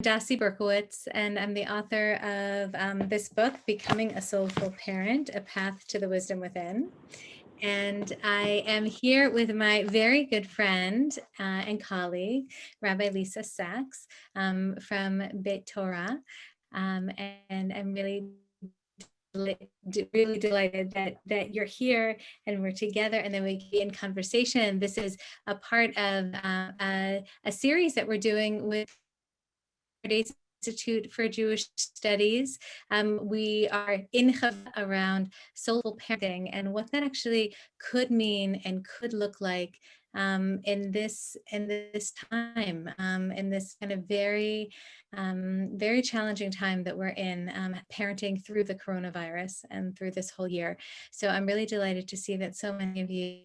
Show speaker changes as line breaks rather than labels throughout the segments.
Dasee Berkowitz, and I'm the author of this book, Becoming a Soulful Parent, A Path to the Wisdom Within. And I am here with my very good friend and colleague, Rabbi Lisa Sachs from Beit Torah. And I'm really delighted that you're here and we're together and then we can be in conversation. This is a part of a series that we're doing with Pardes Institute for Jewish Studies. We are in around soulful parenting and what that actually could mean and could look like in this time, in this kind of very challenging time that we're in, parenting through the coronavirus and through this whole year. So I'm really delighted to see that so many of you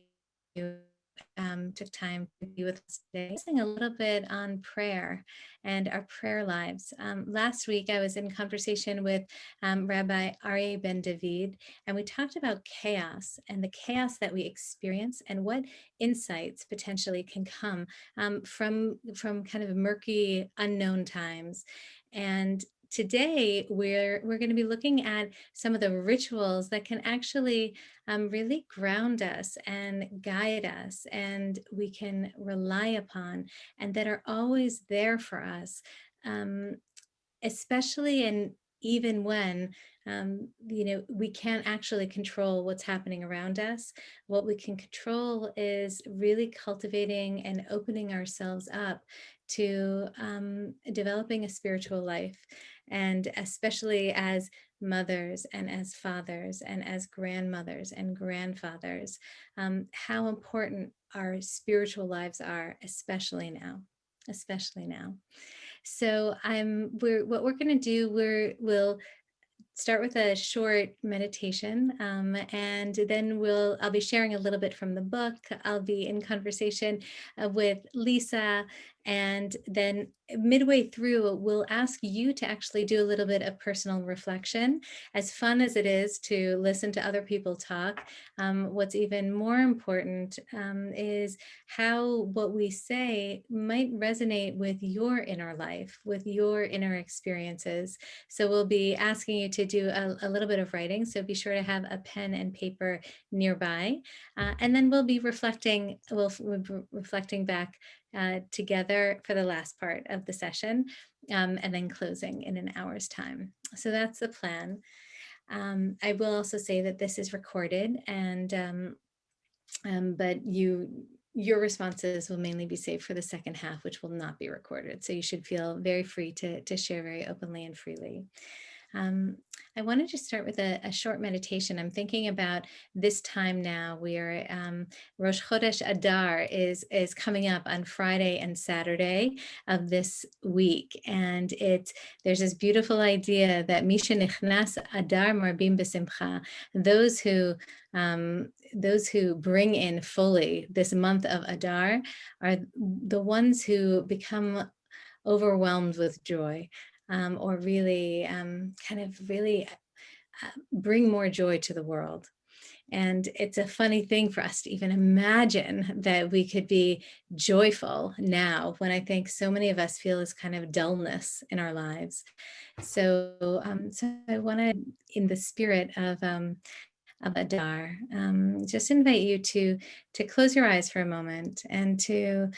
took time to be with us today. A little bit on prayer and our prayer lives. Last week, I was in conversation with Rabbi Aryeh ben David, and we talked about chaos and the chaos that we experience and what insights potentially can come from kind of murky, unknown times. And today, we're going to be looking at some of the rituals that can actually really ground us and guide us, and we can rely upon, and that are always there for us, especially and even when we can't actually control what's happening around us. What we can control is really cultivating and opening ourselves up to developing a spiritual life, and especially as mothers and as fathers and as grandmothers and grandfathers, how important our spiritual lives are, especially now. So what we're going to do, we'll start with a short meditation, and then I'll be sharing a little bit from the book. I'll be in conversation with Lisa, and then midway through, we'll ask you to actually do a little bit of personal reflection. As fun as it is to listen to other people talk, what's even more important is how what we say might resonate with your inner life, with your inner experiences. So we'll be asking you to do a little bit of writing, so be sure to have a pen and paper nearby, and then we'll be reflecting back together for the last part of the session, and then closing in an hour's time. So that's the plan. I will also say that this is recorded, and but your responses will mainly be saved for the second half, which will not be recorded. So you should feel very free to share very openly and freely. I wanted to start with a short meditation. I'm thinking about this time now. We are Rosh Chodesh Adar is coming up on Friday and Saturday of this week, and there's this beautiful idea that Misha Nichnas Adar Marbim B'Simcha, those who bring in fully this month of Adar are the ones who become overwhelmed with joy, or really bring more joy to the world. And it's a funny thing for us to even imagine that we could be joyful now, when I think so many of us feel this kind of dullness in our lives. So I want to, in the spirit of Adar, just invite you to close your eyes for a moment and to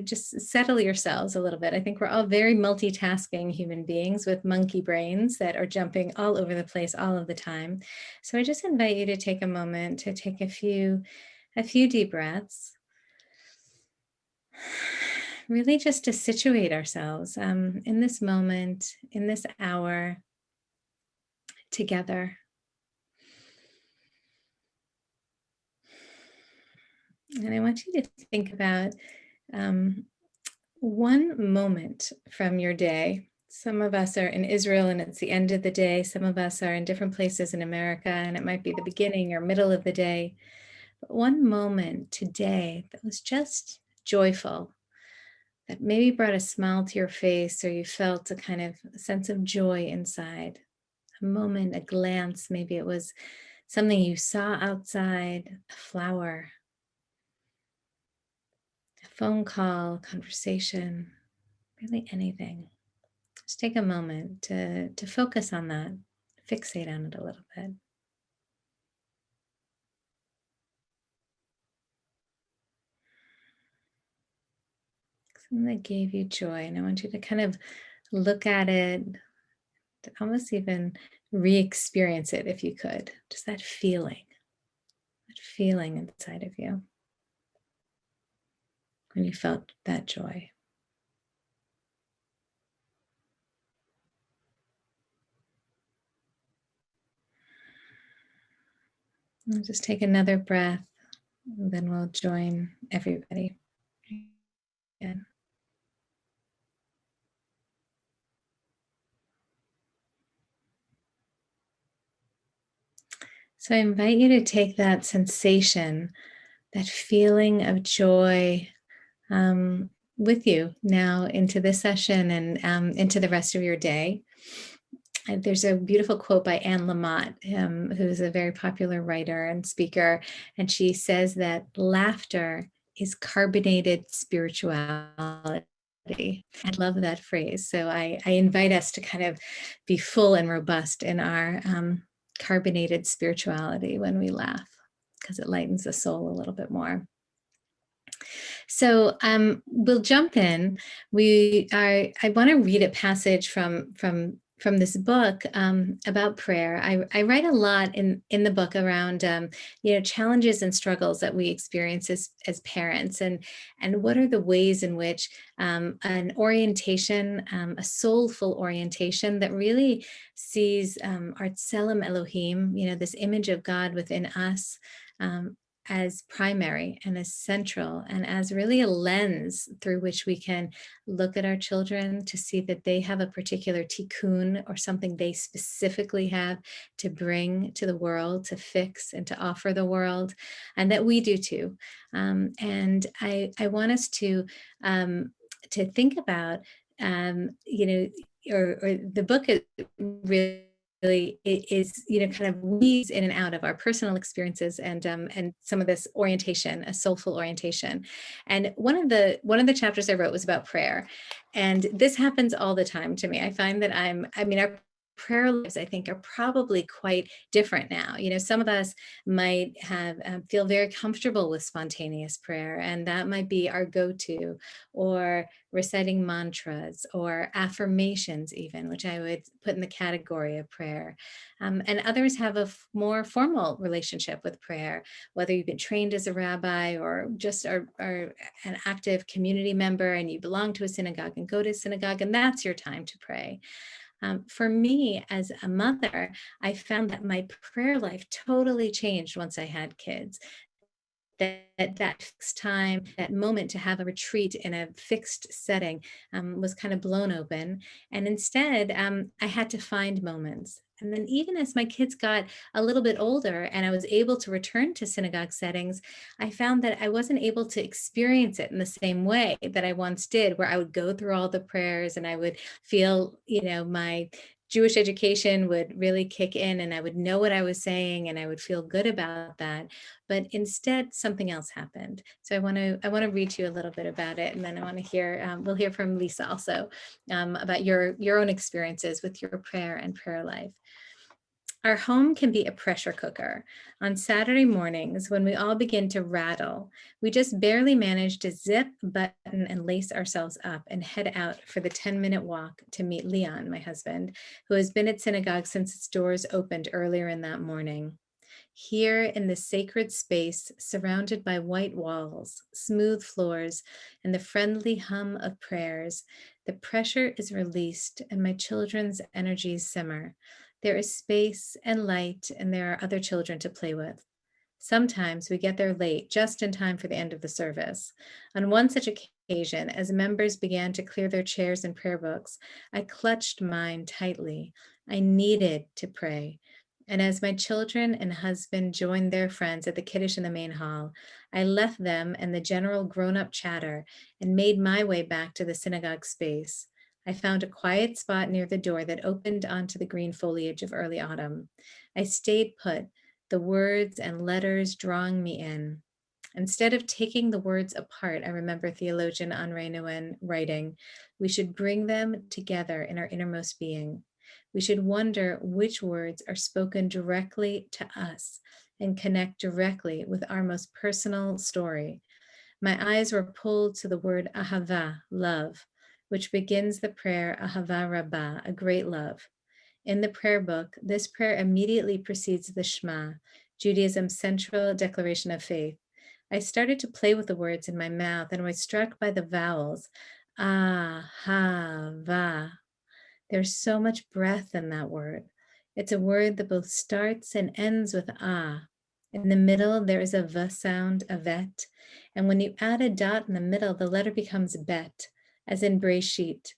just settle yourselves a little bit. I think we're all very multitasking human beings with monkey brains that are jumping all over the place all of the time. So I just invite you to take a moment to take a few deep breaths, really just to situate ourselves in this moment, in this hour together. And I want you to think about one moment from your day. Some of us are in Israel and it's the end of the day. Some of us are in different places in America and it might be the beginning or middle of the day. But one moment today that was just joyful, that maybe brought a smile to your face, or you felt a kind of sense of joy inside. A moment, a glance, maybe it was something you saw outside, a flower, a phone call, conversation, really anything. Just take a moment to focus on that, fixate on it a little bit. Something that gave you joy, and I want you to kind of look at it, to almost even re-experience it if you could. Just that feeling inside of you when you felt that joy. And just take another breath, and then we'll join everybody again. So I invite you to take that sensation, that feeling of joy, with you now into this session and into the rest of your day. And there's a beautiful quote by Anne Lamott, who's a very popular writer and speaker, and she says that laughter is carbonated spirituality. I love that phrase. So I invite us to kind of be full and robust in our carbonated spirituality when we laugh, because it lightens the soul a little bit more. So we'll jump in. I want to read a passage from this book about prayer. I write a lot in the book around challenges and struggles that we experience as parents, and what are the ways in which an orientation, a soulful orientation that really sees our tselem Elohim, this image of God within us, as primary and as central, and as really a lens through which we can look at our children to see that they have a particular tikkun or something they specifically have to bring to the world, to fix and to offer the world, and that we do too. And I want us to think about, or the book is really it is, kind of weaves in and out of our personal experiences and some of this orientation, a soulful orientation. And one of the chapters I wrote was about prayer, and this happens all the time to me. I find that our prayer lives, I think, are probably quite different now. Some of us might have feel very comfortable with spontaneous prayer, and that might be our go-to, or reciting mantras or affirmations even, which I would put in the category of prayer. And others have a more formal relationship with prayer, whether you've been trained as a rabbi or just are an active community member and you belong to a synagogue and go to synagogue, and that's your time to pray. For me, as a mother, I found that my prayer life totally changed once I had kids. That fixed time, that moment to have a retreat in a fixed setting, was kind of blown open. And instead, I had to find moments. And then even as my kids got a little bit older and I was able to return to synagogue settings, I found that I wasn't able to experience it in the same way that I once did, where I would go through all the prayers and I would feel, my Jewish education would really kick in and I would know what I was saying and I would feel good about that. But instead, something else happened. So I want to read to you a little bit about it, and then I want to hear we'll hear from Lisa also about your own experiences with your prayer and prayer life. Our home can be a pressure cooker. On Saturday mornings, when we all begin to rattle, we just barely manage to zip, button, and lace ourselves up and head out for the 10-minute walk to meet Leon, my husband, who has been at synagogue since its doors opened earlier in that morning. Here in the sacred space, surrounded by white walls, smooth floors, and the friendly hum of prayers, the pressure is released and my children's energies simmer. There is space and light, and there are other children to play with. Sometimes we get there late, just in time for the end of the service. On one such occasion, as members began to clear their chairs and prayer books, I clutched mine tightly. I needed to pray. And as my children and husband joined their friends at the Kiddush in the main hall, I left them and the general grown-up chatter and made my way back to the synagogue space. I found a quiet spot near the door that opened onto the green foliage of early autumn. I stayed put, the words and letters drawing me in. Instead of taking the words apart, I remember theologian Henri Nouwen writing, we should bring them together in our innermost being. We should wonder which words are spoken directly to us and connect directly with our most personal story. My eyes were pulled to the word ahava, love, which begins the prayer ahava rabbah, a great love. In the prayer book, this prayer immediately precedes the Shema, Judaism's central declaration of faith. I started to play with the words in my mouth and was struck by the vowels. Ah, ha, va. There's so much breath in that word. It's a word that both starts and ends with ah. In the middle, there is a v sound, a vet. And when you add a dot in the middle, the letter becomes bet, as in Breshit,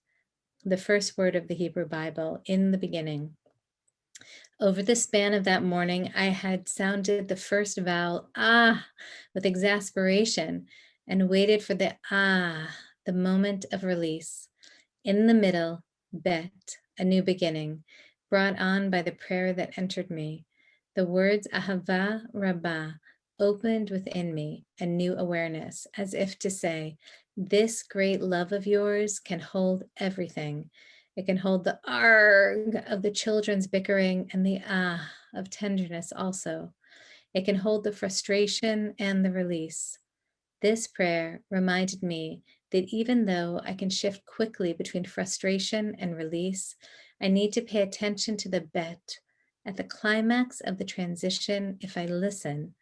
the first word of the Hebrew Bible, in the beginning. Over the span of that morning, I had sounded the first vowel, ah, with exasperation, and waited for the ah, the moment of release. In the middle, bet, a new beginning, brought on by the prayer that entered me. The words ahava rabbah opened within me a new awareness, as if to say, this great love of yours can hold everything. It can hold the arg of the children's bickering and the ah of tenderness also. It can hold the frustration and the release. This prayer reminded me that even though I can shift quickly between frustration and release, I need to pay attention to the bet. At the climax of the transition, if I listen,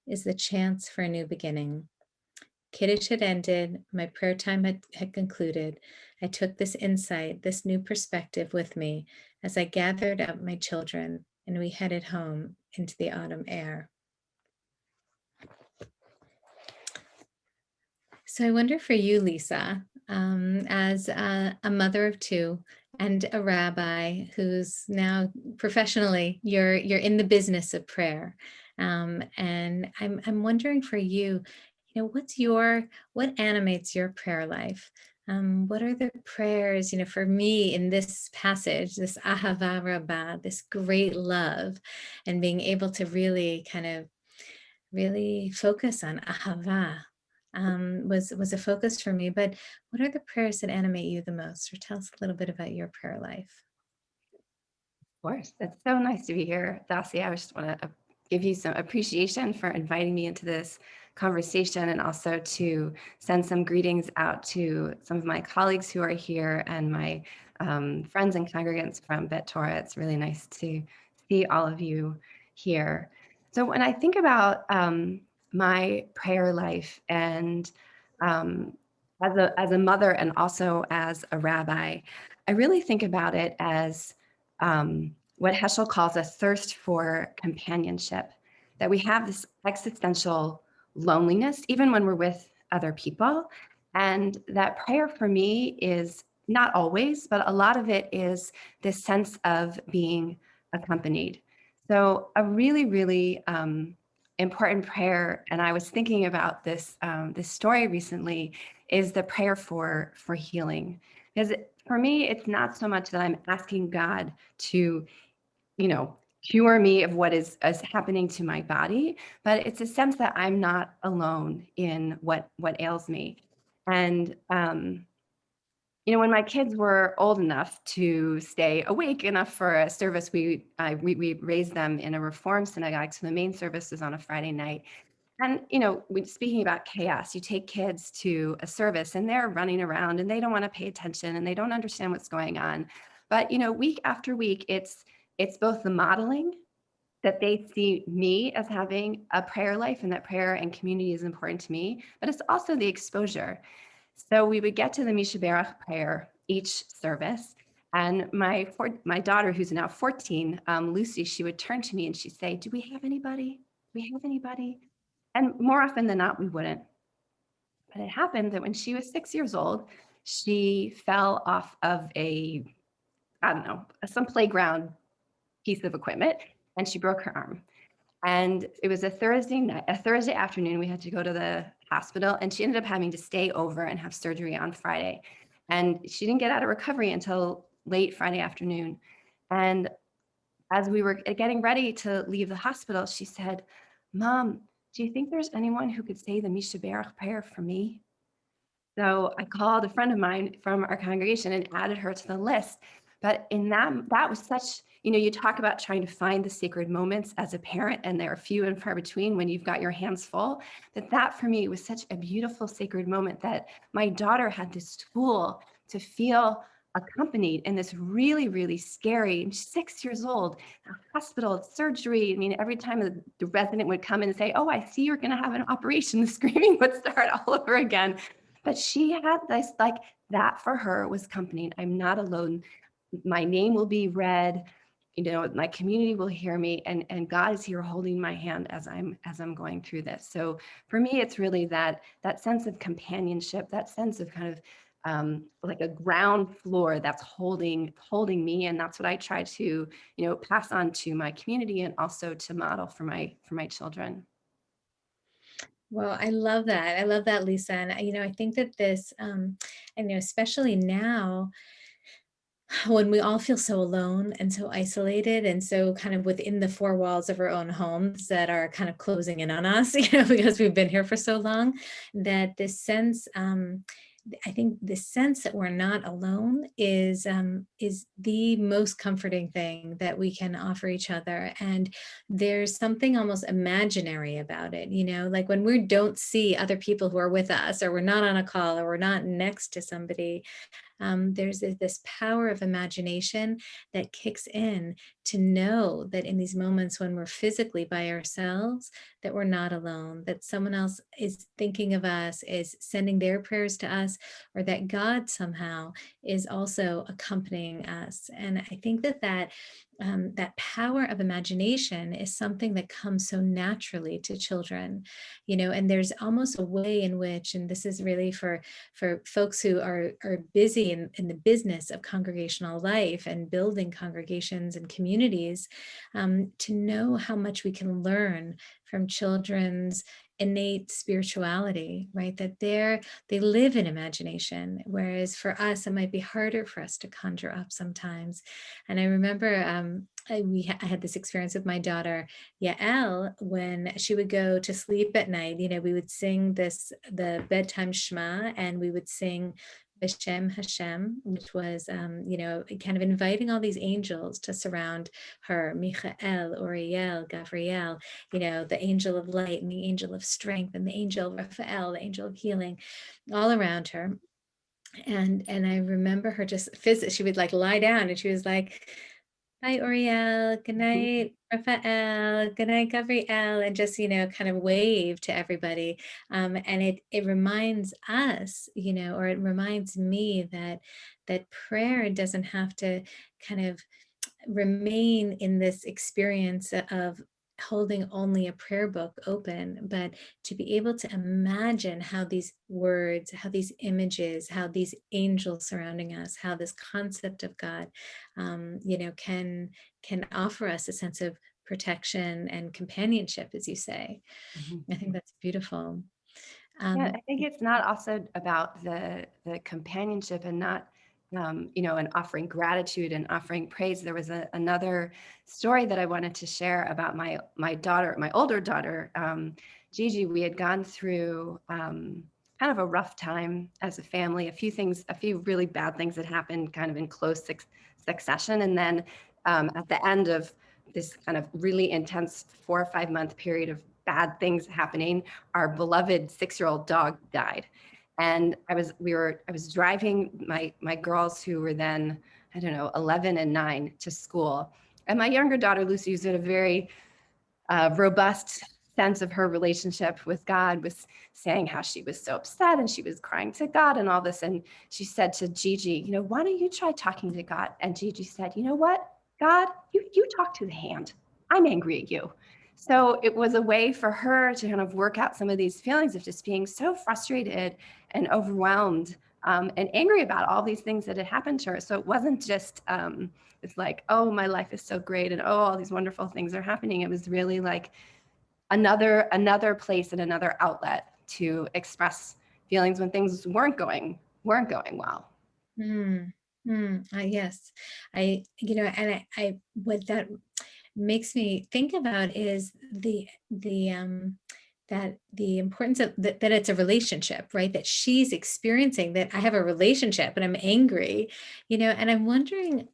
is the chance for a new beginning. Kiddush had ended, my prayer time had concluded. I took this insight, this new perspective with me as I gathered up my children and we headed home into the autumn air. So I wonder for you, Lisa, as a mother of two and a rabbi who's now professionally, you're in the business of prayer, and I'm wondering for you, what animates your prayer life? What are the prayers, for me in this passage, this ahava rabbah, this great love, and being able to really kind of really focus on ahava was a focus for me. But what are the prayers that animate you the most? Or tell us a little bit about your prayer life.
Of course. It's so nice to be here, Dasee. I just want to give you some appreciation for inviting me into this conversation, and also to send some greetings out to some of my colleagues who are here and my friends and congregants from Bet Torah. It's really nice to see all of you here. So when I think about my prayer life, and as a mother and also as a rabbi, I really think about it as what Heschel calls a thirst for companionship, that we have this existential loneliness, even when we're with other people. And that prayer for me is not always, but a lot of it is this sense of being accompanied. So a really, really important prayer, and I was thinking about this story recently, is the prayer for healing. Because for me, it's not so much that I'm asking God to, cure me of what is happening to my body, but it's a sense that I'm not alone in what ails me. And when my kids were old enough to stay awake enough for a service, we raised them in a Reform synagogue, so the main service was on a Friday night. And, speaking about chaos, you take kids to a service and they're running around and they don't want to pay attention and they don't understand what's going on. But, week after week, it's both the modeling that they see me as having a prayer life, and that prayer and community is important to me, but it's also the exposure. So we would get to the Mishaberach prayer each service. And my daughter, who's now 14, Lucy, she would turn to me and she'd say, "Do we have anybody? Do we have anybody?" And more often than not, we wouldn't. But it happened that when she was 6 years old, she fell off of some playground piece of equipment, and she broke her arm. And it was a Thursday afternoon. We had to go to the hospital, and she ended up having to stay over and have surgery on Friday. And she didn't get out of recovery until late Friday afternoon. And as we were getting ready to leave the hospital, she said, "Mom, do you think there's anyone who could say the Misha Berach prayer for me? So I called a friend of mine from our congregation and added her to the list. But in that was such, you talk about trying to find the sacred moments as a parent, and they're few and far between when you've got your hands full. That for me was such a beautiful sacred moment that my daughter had this tool to feel accompanied in this really, really scary, and she's 6 years old, a hospital, surgery. I mean, every time the resident would come in and say, "Oh, I see you're going to have an operation," the screaming would start all over again. But she had this, like, that for her was comforting. I'm not alone. My name will be read. My community will hear me, and God is here holding my hand as I'm going through this. So for me, it's really that sense of companionship, that sense of kind of like a ground floor that's holding me, and that's what I try to pass on to my community and also to model for my children.
Well, I love that. I love that, Lisa. And I think that this, especially now, when we all feel so alone and so isolated and so kind of within the four walls of our own homes that are kind of closing in on us, because we've been here for so long, that this sense, I think the sense that we're not alone is the most comforting thing that we can offer each other. And there's something almost imaginary about it, like when we don't see other people who are with us, or we're not on a call, or we're not next to somebody. There's this power of imagination that kicks in to know that in these moments when we're physically by ourselves, that we're not alone, that someone else is thinking of us, is sending their prayers to us, or that God somehow is also accompanying us. And I think that power of imagination is something that comes so naturally to children, and there's almost a way in which, and this is really for folks who are busy in the business of congregational life and building congregations and communities, to know how much we can learn from children's innate spirituality, right? That they live in imagination, whereas for us it might be harder for us to conjure up sometimes. And I remember I had this experience with my daughter Yael when she would go to sleep at night. We would sing the bedtime Shema, and we would sing B'Shem Hashem, which was, kind of inviting all these angels to surround her, Michael, Uriel, Gabriel, the angel of light and the angel of strength and the angel Raphael, the angel of healing, all around her. And I remember her just she would like lie down and she was like, "Hi, Uriel. Good night, Raphael. Good night, Gabrielle," and just, kind of wave to everybody. And it reminds us, or it reminds me that prayer doesn't have to kind of remain in this experience of holding only a prayer book open, but to be able to imagine how these words, how these images, how these angels surrounding us, how this concept of God, can offer us a sense of protection and companionship, as you say.
Mhm.
I think that's beautiful.
Yeah, I think it's not also about the companionship and not, and offering gratitude and offering praise. There was another story that I wanted to share about my daughter, my older daughter, Gigi. We had gone through kind of a rough time as a family. A few really bad things had happened kind of in close succession. And then at the end of this kind of really intense 4 or 5 month period of bad things happening, our beloved 6-year-old dog died. And I was driving my girls, who were then, I don't know, 11 and 9, to school. And my younger daughter, Lucy, who's in a very robust sense of her relationship with God, was saying how she was so upset and she was crying to God and all this. And she said to Gigi, "Why don't you try talking to God?" And Gigi said, "You know what, God, you talk to the hand. I'm angry at you." So it was a way for her to kind of work out some of these feelings of just being so frustrated and overwhelmed, and angry about all these things that had happened to her. So it wasn't just, it's like, "Oh, my life is so great," and, "Oh, all these wonderful things are happening." It was really like another place and another outlet to express feelings when things weren't going well.
Mm, yes, and what that makes me think about is the that the importance of that it's a relationship, right? That she's experiencing that I have a relationship and I'm angry, and I'm wondering,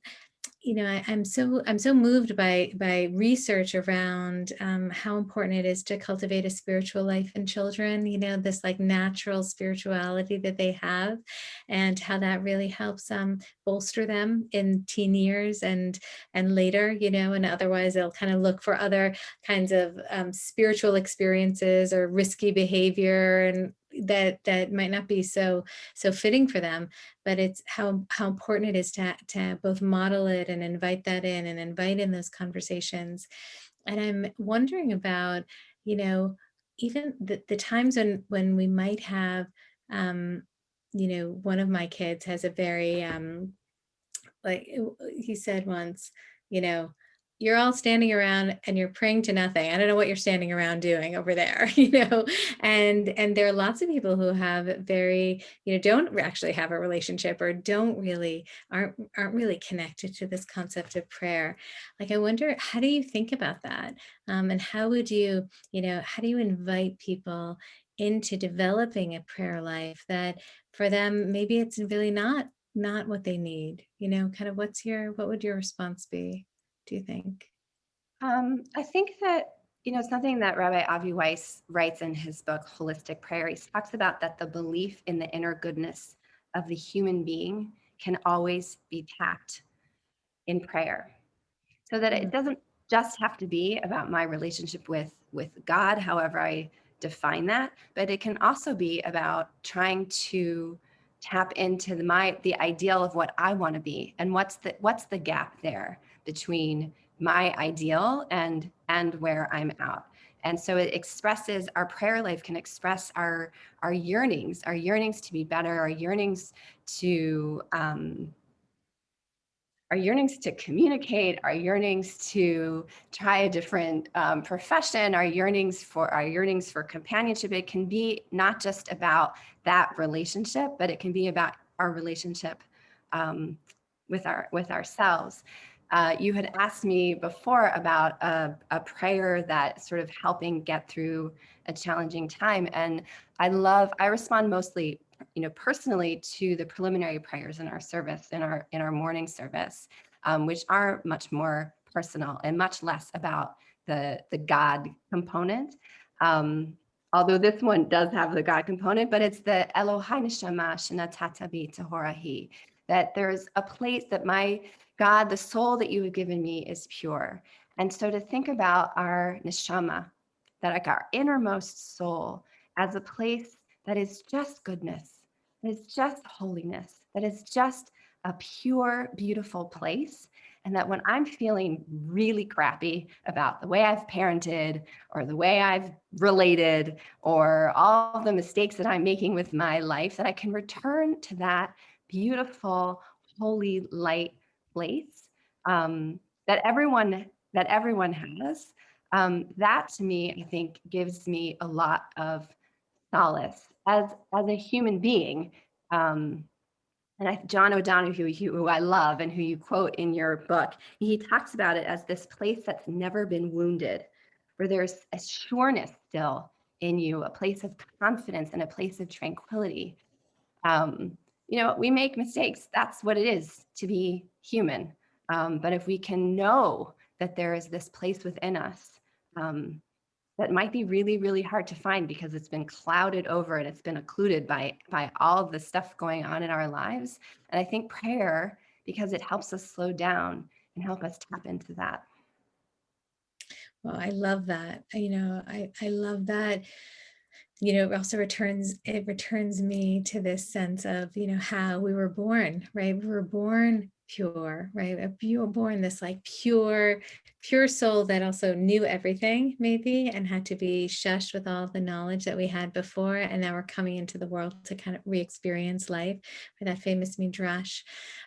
I'm so moved by research around how important it is to cultivate a spiritual life in children. This like natural spirituality that they have, and how that really helps bolster them in teen years and later. And otherwise they'll kind of look for other kinds of spiritual experiences or risky behavior, and that might not be so fitting for them. But it's how important it is to both model it and invite that in and invite in those conversations. And I'm wondering about, you know, even the times when we might have, one of my kids has a very like he said once, you know, you're all standing around and you're praying to nothing. I don't know what you're standing around doing over there, and there are lots of people who have very, don't actually have a relationship or don't really aren't really connected to this concept of prayer. Like, I wonder, how do you think about that? And how would you, how do you invite people into developing a prayer life that for them, maybe it's really not what they need, kind of what would your response be, do you think?
I think that, something that Rabbi Avi Weiss writes in his book, Holistic Prayer. He talks about that the belief in the inner goodness of the human being can always be tapped in prayer. So that it
Mm,
doesn't just have to be about my relationship with God, however I define that, but it can also be about trying to tap into the ideal of what I want to be, and what's the gap there between my ideal and where I'm out. And so it expresses, our prayer life can express our yearnings to be better, to our yearnings to communicate, our yearnings to try a different profession, our yearnings for companionship. It can be not just about that relationship, but it can be about our relationship with ourselves. You had asked me before about a prayer that sort of helping get through a challenging time, and I respond mostly, personally, to the preliminary prayers in our service, in our morning service, which are much more personal and much less about the God component. Although this one does have the God component, but it's the Elohai Neshama Shenatata Bi Tehorahi, that there's a place that my God, the soul that you have given me, is pure. And so to think about our neshama, that like our innermost soul, as a place that is just goodness, that is just holiness, that is just a pure, beautiful place. And that when I'm feeling really crappy about the way I've parented or the way I've related or all the mistakes that I'm making with my life, that I can return to that beautiful, holy light place that everyone has. That to me, I think, gives me a lot of solace as a human being. And John O'Donohue, who I love and who you quote in your book, he talks about it as this place that's never been wounded, where there's a sureness still in you, a place of confidence and a place of tranquility. Um, we make mistakes. That's what it is to be human. But if we can know that there is this place within us um, that might be really, really hard to find because it's been clouded over and it's been occluded by all of the stuff going on in our lives. And I think prayer, because it helps us slow down and help us tap into that.
well, I love that. I love that. It also returns me to this sense of, how we were born, right? We were born pure, right? You were born this like pure soul that also knew everything, maybe, and had to be shushed with all the knowledge that we had before. And now we're coming into the world to kind of re-experience life, for that famous midrash.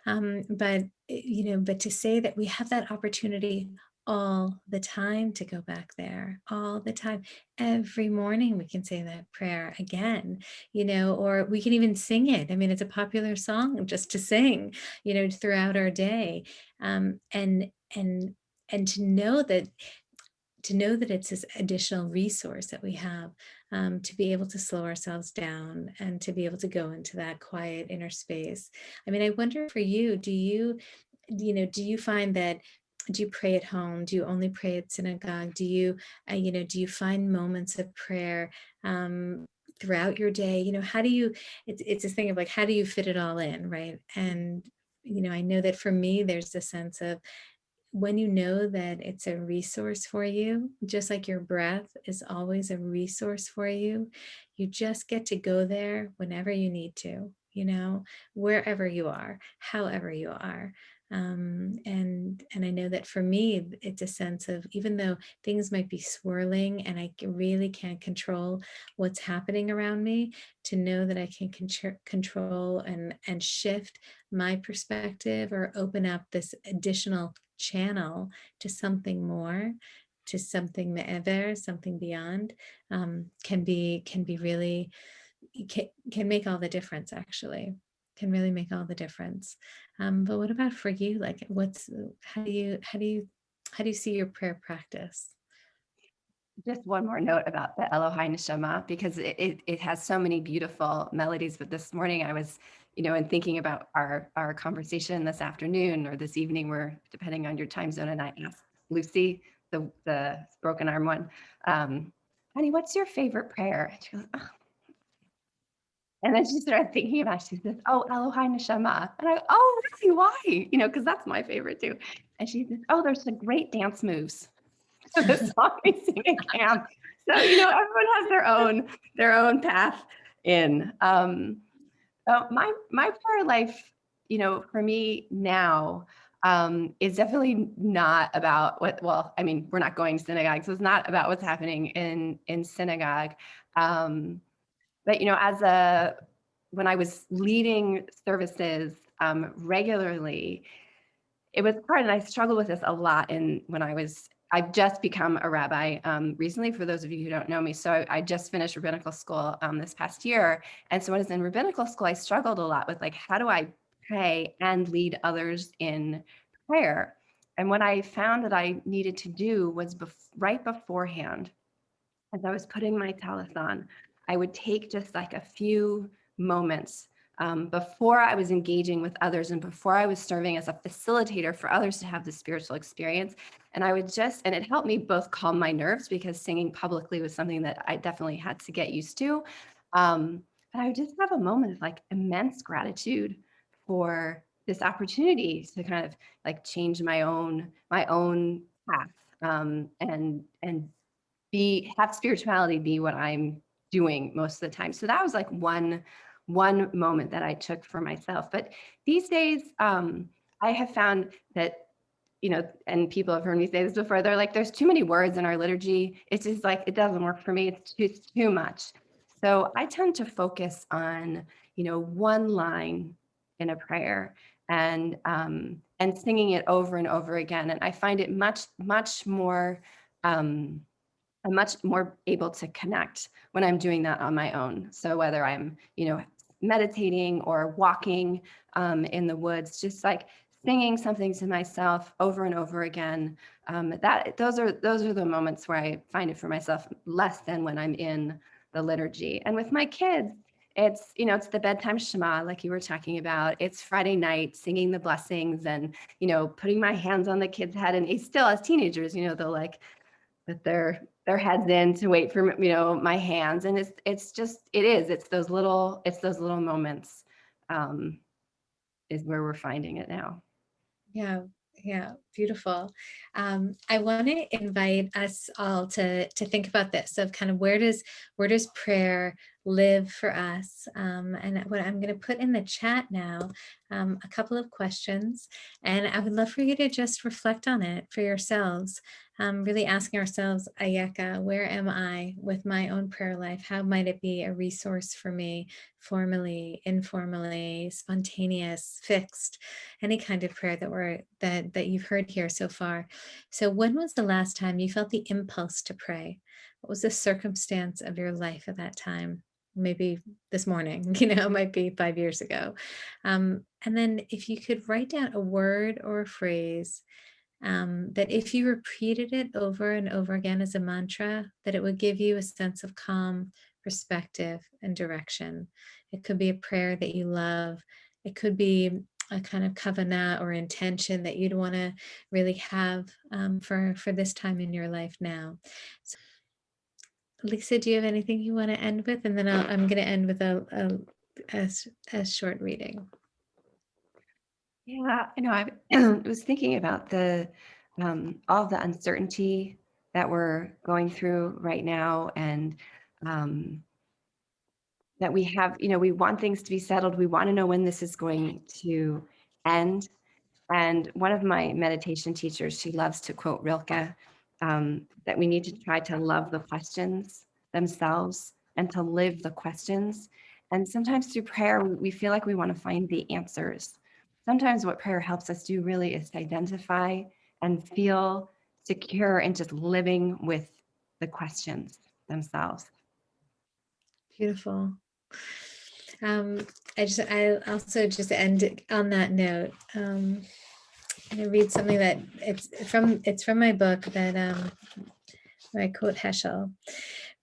But to say that we have that opportunity all the time to go back there, all the time. Every morning we can say that prayer again, or we can even sing it. I mean, it's a popular song just to sing, throughout our day. And to know that, to know that it's this additional resource that we have, to be able to slow ourselves down and to be able to go into that quiet inner space. I mean, I wonder for you, do you find that, do you pray at home? Do you only pray at synagogue? Do you find moments of prayer throughout your day? How do you, it's this thing of like, how do you fit it all in, right? And, I know that for me, there's a sense of, when you know that it's a resource for you, just like your breath is always a resource for you, you just get to go there whenever you need to, wherever you are, however you are. And I know that for me, it's a sense of, even though things might be swirling and really can't control what's happening around me, to know that I can control and shift my perspective, or open up this additional channel to something more, to something me'ever, something beyond, can be really, can make all the difference, actually, can really make all the difference. But what about for you? Like, how do you see your prayer practice?
Just one more note about the Elohai Neshama, because it has so many beautiful melodies. But this morning I was, and thinking about our conversation this afternoon or this evening, where depending on your time zone, and I asked Lucy, the broken arm one, honey, what's your favorite prayer? And she goes, oh. And then she started thinking about it. She says, oh, Elohai Neshama. And I go, oh, really? Why? Because that's my favorite too. And she says, oh, there's some great dance moves to the song we sing at camp. So, everyone has their own path in. My prayer life, for me now, is definitely not about we're not going to synagogue, so it's not about what's happening in synagogue. But when I was leading services regularly, it was hard, and I struggled with this a lot. I've just become a rabbi recently, for those of you who don't know me. So I just finished rabbinical school this past year. And so when I was in rabbinical school, I struggled a lot with, like, how do I pray and lead others in prayer? And what I found that I needed to do was right beforehand, as I was putting my talith on, I would take just like a few moments before I was engaging with others and before I was serving as a facilitator for others to have the spiritual experience. And and it helped me both calm my nerves, because singing publicly was something that I definitely had to get used to. But I would just have a moment of like immense gratitude for this opportunity to kind of like change my own path, and have spirituality be what I'm doing most of the time. So that was like one moment that I took for myself. But these days, I have found that, and people have heard me say this before, they're like, there's too many words in our liturgy. It's just like, it doesn't work for me. It's too much. So I tend to focus on, one line in a prayer, and singing it over and over again. And I find it much more, I'm much more able to connect when I'm doing that on my own. So whether I'm, meditating or walking in the woods, just like singing something to myself over and over again, those are the moments where I find it for myself, less than when I'm in the liturgy. And with my kids, it's the bedtime Shema, like you were talking about. It's Friday night, singing the blessings, and putting my hands on the kid's head. And it's still, as teenagers, they'll like put their heads in to wait for my hands, and it's those little moments, is where we're finding it now.
Yeah, yeah, beautiful. I want to invite us all to think about this, of kind of, where does prayer live for us? And what I'm going to put in the chat now, a couple of questions, and I would love for you to just reflect on it for yourselves. Really asking ourselves, Ayeka, where am I with my own prayer life? How might it be a resource for me, formally, informally, spontaneous, fixed, any kind of prayer that you've heard here so far. So when was the last time you felt the impulse to pray? What was the circumstance of your life at that time? Maybe this morning, it might be 5 years ago. And then if you could write down a word or a phrase that if you repeated it over and over again as a mantra, that it would give you a sense of calm, perspective, and direction. It could be a prayer that you love. It could be a kind of kavanah or intention that you'd want to really have for this time in your life now. So, Lisa, do you have anything you want to end with? And then I'm going to end with a short reading.
Yeah, I was thinking about all the uncertainty that we're going through right now, and that we have, we want things to be settled. We want to know when this is going to end. And one of my meditation teachers, she loves to quote Rilke, that we need to try to love the questions themselves and to live the questions. And sometimes through prayer, we feel like we want to find the answers. Sometimes what prayer helps us do really is to identify and feel secure in just living with the questions themselves.
Beautiful. I also just end on that note. I'm gonna read something that it's from my book that I quote Heschel.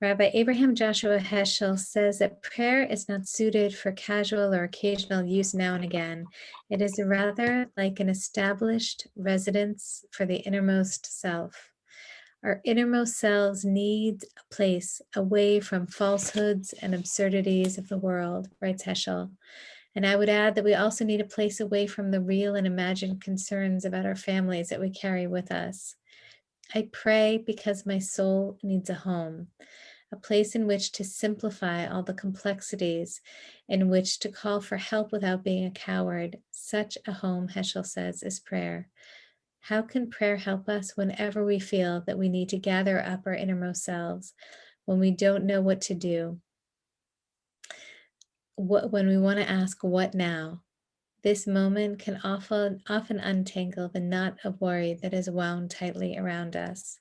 Rabbi Abraham Joshua Heschel says that prayer is not suited for casual or occasional use now and again. It is rather like an established residence for the innermost self. Our innermost selves need a place away from falsehoods and absurdities of the world, writes Heschel. And I would add that we also need a place away from the real and imagined concerns about our families that we carry with us. I pray because my soul needs a home, a place in which to simplify all the complexities, in which to call for help without being a coward. Such a home, Heschel says, is prayer. How can prayer help us whenever we feel that we need to gather up our innermost selves, when we don't know what to do, when we want to ask, what now? This moment can often untangle the knot of worry that is wound tightly around us.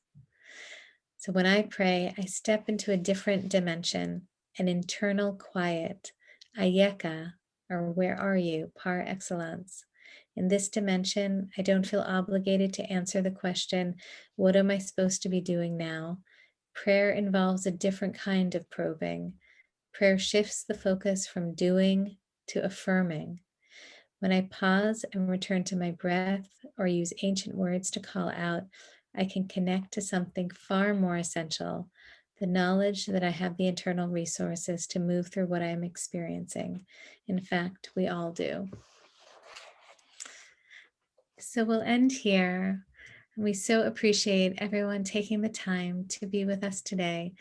So when I pray, I step into a different dimension, an internal quiet, Ayeka, or where are you, par excellence. In this dimension, I don't feel obligated to answer the question, what am I supposed to be doing now? Prayer involves a different kind of probing. Prayer shifts the focus from doing to affirming. When I pause and return to my breath or use ancient words to call out, I can connect to something far more essential, the knowledge that I have the internal resources to move through what I am experiencing. In fact, we all do. So we'll end here. We so appreciate everyone taking the time to be with us today.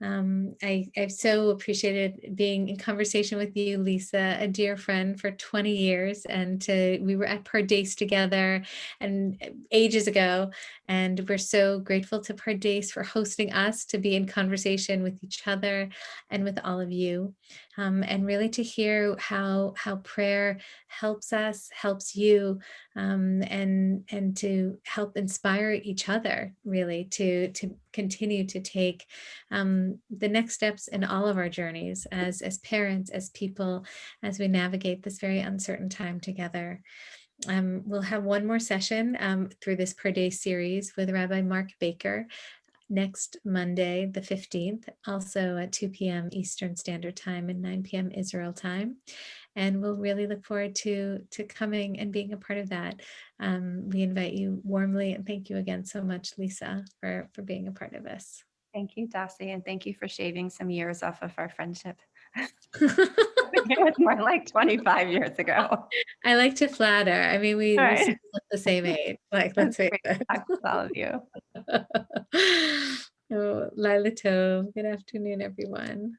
I've so appreciated being in conversation with you, Lisa, a dear friend for 20 years. And we were at Pardes together and ages ago. And we're so grateful to Pardes for hosting us to be in conversation with each other and with all of you. And really to hear how prayer helps us, helps you, and to help inspire each other, really, to continue to take the next steps in all of our journeys as parents, as people, as we navigate this very uncertain time together. We'll have one more session through this Per Day series with Rabbi Marc Baker next Monday, the 15th, also at 2 p.m. Eastern Standard Time and 9 p.m. Israel time. And we'll really look forward to coming and being a part of that. We invite you warmly, and thank you again so much, Lisa, for being a part of this.
Thank you, Dasee, and thank you for shaving some years off of our friendship. It was more like 25 years ago.
I like to flatter. I mean, we still look the same age. Like, let's face it.
All of you.
Oh, Laila Tov. Good afternoon, everyone.